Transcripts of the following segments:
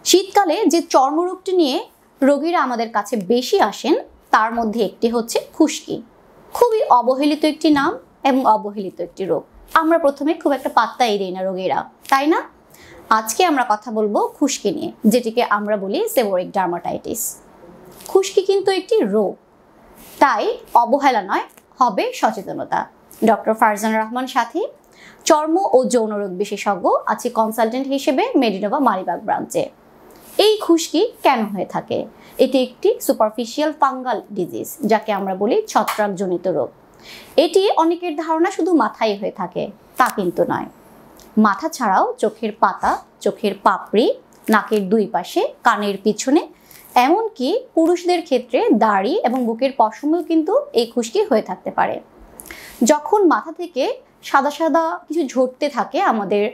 শীতকালে যে চর্মরোগটি নিয়ে রোগীরা আমাদের কাছে বেশি আসেন তার মধ্যে একটি হচ্ছে খুশকি। খুবই অবহেলিত একটি নাম এবং অবহেলিত একটি রোগ। আমরা প্রথমে খুব একটা পাত্তাই দিই না রোগীরা, তাই না? আজকে আমরা কথা বলবো খুশকি নিয়ে, যেটিকে আমরা বলি সেবোরিক ডার্মাটাইটিস। খুশকি কিন্তু একটি রোগ, তাই অবহেলা নয়, হবে সচেতনতা। ডক্টর ফারজানা রহমান সাথী, চর্ম ও যৌন রোগ বিশেষজ্ঞ, আছি কনসালটেন্ট হিসেবে মেডিনোভা মালিবাগ ব্রাঞ্চে। এই খুশকি কেন হয়ে থাকে? এটি একটি সুপারফিশিয়াল ফাঙ্গাল ডিজিজ, যাকে আমরা বলি ছত্রাকজনিত রোগ। এটি অনেকের ধারণা শুধু মাথায় হয়ে থাকে, তা কিন্তু নয়। মাথা ছাড়াও চোখের পাতা, চোখের পাপড়ি, নাকের দুই পাশে, কানের পিছনে, এমনকি পুরুষদের ক্ষেত্রে দাড়ি এবং বুকের পশমেও কিন্তু এই খুশকি হয়ে থাকতে পারে। যখন মাথা থেকে সাদা সাদা কিছু ঝরতে থাকে আমাদের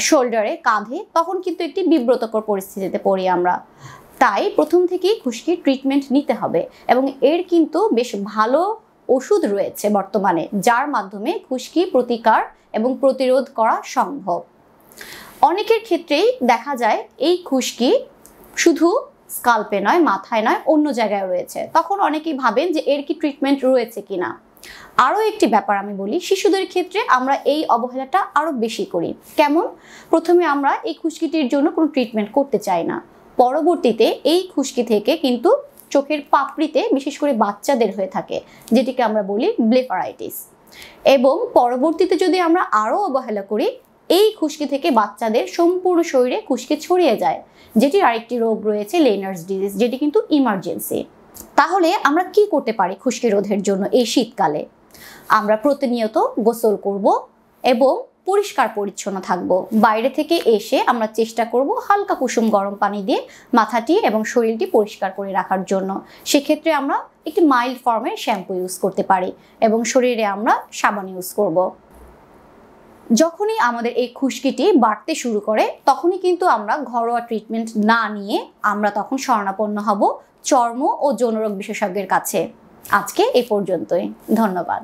শোল্ডারে, কাঁধে, তখন কিন্তু একটি বিব্রতকর পরিস্থিতিতে পড়ি আমরা। তাই প্রথম থেকেই খুশকির ট্রিটমেন্ট নিতে হবে এবং এর কিন্তু বেশ ভালো ওষুধ রয়েছে বর্তমানে, যার মাধ্যমে খুশকি প্রতিকার এবং প্রতিরোধ করা সম্ভব। অনেকের ক্ষেত্রেই দেখা যায় এই খুশকি শুধু স্কাল্পে নয়, মাথায় নয়, অন্য জায়গায় রয়েছে। তখন অনেকেই ভাবেন যে এর কি ট্রিটমেন্ট রয়েছে কিনা। আরও একটি ব্যাপার আমি বলি, শিশুদের ক্ষেত্রে আমরা এই অবহেলাটা আরও বেশি করি। কেমন? প্রথমে আমরা এই খুশকিটির জন্য কোনো ট্রিটমেন্ট করতে চাই না, পরবর্তীতে এই খুশকি থেকে কিন্তু চোখের পাপড়িতে, বিশেষ করে বাচ্চাদের হয়ে থাকে, যেটিকে আমরা বলি ব্লেফারাইটিস। এবং পরবর্তীতে যদি আমরা আরও অবহেলা করি, এই খুশকি থেকে বাচ্চাদের সম্পূর্ণ শরীরে খুশকি ছড়িয়ে যায়, যেটির আরেকটি রোগ রয়েছে লেনার্স ডিজিজ, যেটি কিন্তু ইমার্জেন্সি। তাহলে আমরা কি করতে পারি খুশকি রোধের জন্য এই শীতকালে? আমরা প্রতিনিয়ত গোসল করব এবং পরিষ্কার পরিচ্ছন্ন থাকব। বাইরে থেকে এসে আমরা চেষ্টা করব হালকা কুসুম গরম পানি দিয়ে মাথাটি এবং শরীরটি পরিষ্কার করে রাখার জন্য। সেক্ষেত্রে আমরা একটি মাইল্ড ফর্মের শ্যাম্পু ইউজ করতে পারি এবং শরীরে আমরা সাবান ইউজ করব। যখনই আমাদের এই খুশকিটি বাড়তে শুরু করে, তখনই কিন্তু আমরা ঘরোয়া ট্রিটমেন্ট না নিয়ে আমরা তখন শরণাপন্ন হব চর্ম ও যৌনরোগ বিশেষজ্ঞের কাছে। আজকে এই পর্যন্তই। ধন্যবাদ।